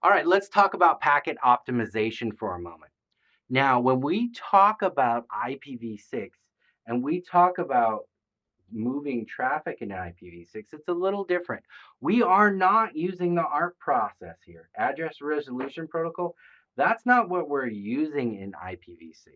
All right, let's talk about packet optimization for a moment. Now, when we talk about IPv6 and we talk about moving traffic in IPv6, it's a little different. We are not using the ARP process here, address resolution protocol. That's not what we're using in IPv6.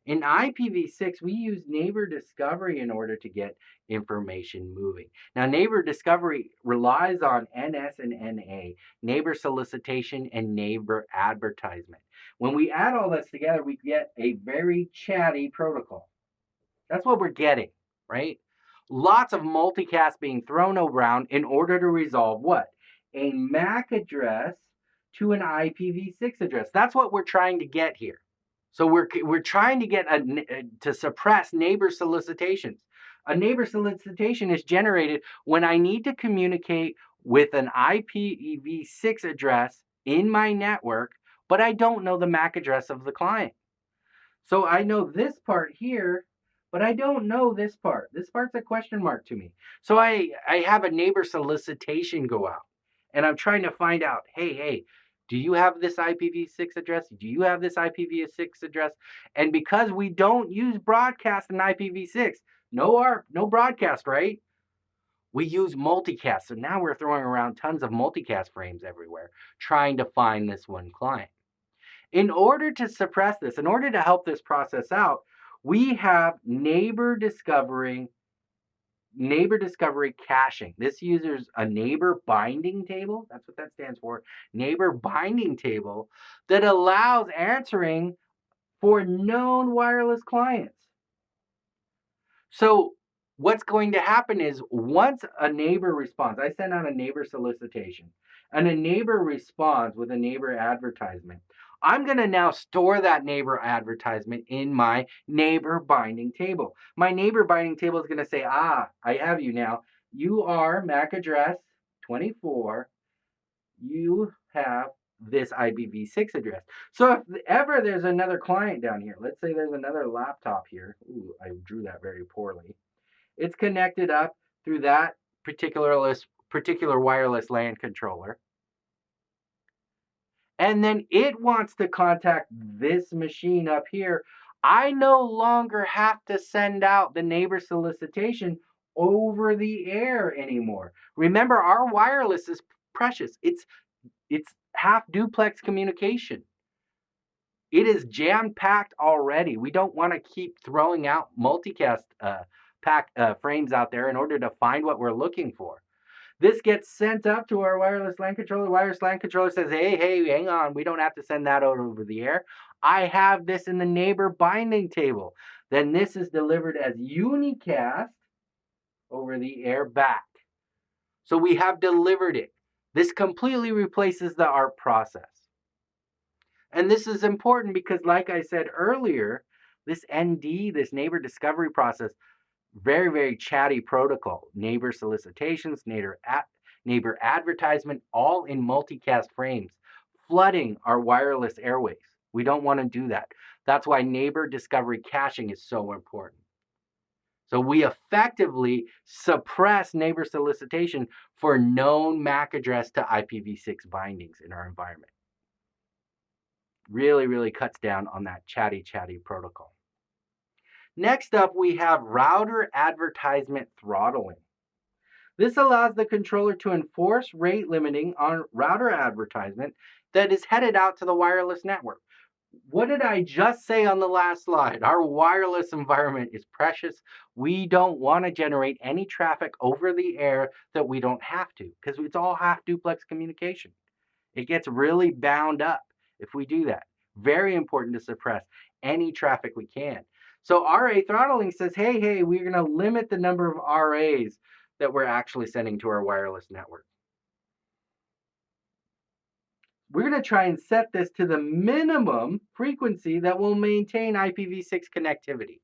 In IPv6, we use neighbor discovery in order to get information moving. Now, neighbor discovery relies on NS and NA, neighbor solicitation and neighbor advertisement. When we add all this together, we get a very chatty protocol. That's what we're getting, right? Lots of multicast being thrown around in order to resolve what? A MAC address to an IPv6 address. That's what we're trying to get here. So we're trying to get to suppress neighbor solicitations. A neighbor solicitation is generated when I need to communicate with an IPv6 address in my network, but I don't know the MAC address of the client. So I know this part here, but I don't know this part. This part's a question mark to me. So I have a neighbor solicitation go out, and I'm trying to find out, hey, do you have this IPv6 address? Do you have this IPv6 address? And because we don't use broadcast in IPv6, no ARP, no broadcast, right? We use multicast. So now we're throwing around tons of multicast frames everywhere, trying to find this one client. In order to suppress this, in order to help this process out, we have neighbor discovery caching. This uses a neighbor binding table. That's what that stands for. Neighbor binding table that allows answering for known wireless clients. So what's going to happen is once a neighbor responds, I send out a neighbor solicitation, and a neighbor responds with a neighbor advertisement. I'm going to now store that neighbor advertisement in my neighbor binding table. My neighbor binding table is going to say, I have you now. You are MAC address 24. You have this IPv6 address. So if ever there's another client down here, let's say there's another laptop here. Ooh, I drew that very poorly. It's connected up through that particular wireless LAN controller. And then it wants to contact this machine up here. I no longer have to send out the neighbor solicitation over the air anymore. Remember, our wireless is precious. It's half duplex communication. It is jam-packed already. We don't want to keep throwing out multicast frames out there in order to find what we're looking for. This gets sent up to our wireless LAN controller. Wireless LAN controller says, hey, hang on. We don't have to send that out over the air. I have this in the neighbor binding table. Then this is delivered as unicast over the air back. So we have delivered it. This completely replaces the ARP process. And this is important because, like I said earlier, this ND, this neighbor discovery process, very, very chatty protocol. Neighbor solicitations, neighbor advertisement, all in multicast frames, flooding our wireless airways. We don't want to do that. That's why neighbor discovery caching is so important. So we effectively suppress neighbor solicitation for known MAC address to IPv6 bindings in our environment. Really, really cuts down on that chatty protocol. Next up, we have router advertisement throttling. This allows the controller to enforce rate limiting on router advertisement that is headed out to the wireless network. What did I just say on the last slide? Our wireless environment is precious. We don't want to generate any traffic over the air that we don't have to, because it's all half duplex communication. It gets really bound up if we do that. Very important to suppress any traffic we can. So RA throttling says, hey, we're going to limit the number of RAs that we're actually sending to our wireless network. We're going to try and set this to the minimum frequency that will maintain IPv6 connectivity.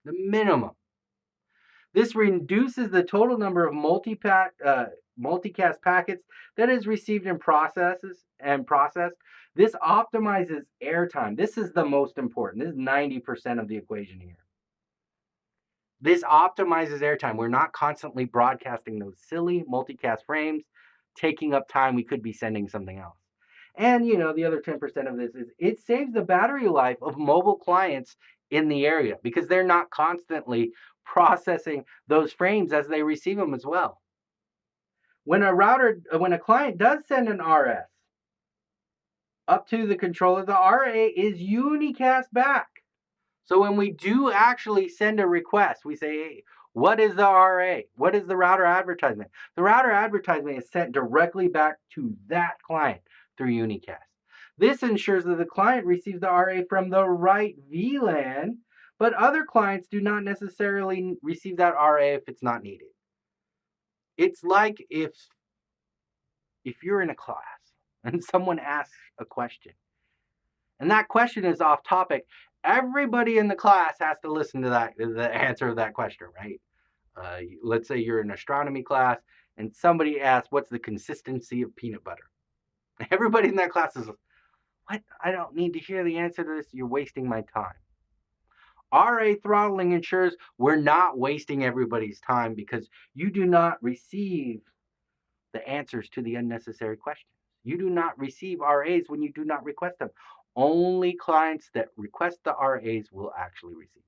The minimum. This reduces the total number of multicast packets that is received and processed. This optimizes airtime. This is the most important. This is 90% of the equation here. This optimizes airtime. We're not constantly broadcasting those silly multicast frames, taking up time we could be sending something else. And the other 10% of this is it saves the battery life of mobile clients in the area because they're not constantly processing those frames as they receive them as well. When a client does send an RS up to the controller, the RA is unicast back. So when we do actually send a request, we say, hey, what is the RA? What is the router advertisement? The router advertisement is sent directly back to that client through unicast. This ensures that the client receives the RA from the right VLAN, but other clients do not necessarily receive that RA if it's not needed. It's like if you're in a class and someone asks a question, and that question is off topic, everybody in the class has to listen to the answer of that question, right? Let's say you're in astronomy class and somebody asks, what's the consistency of peanut butter? Everybody in that class is, what? I don't need to hear the answer to this. You're wasting my time. RA throttling ensures we're not wasting everybody's time because you do not receive the answers to the unnecessary questions. You do not receive RAs when you do not request them. Only clients that request the RAs will actually receive them.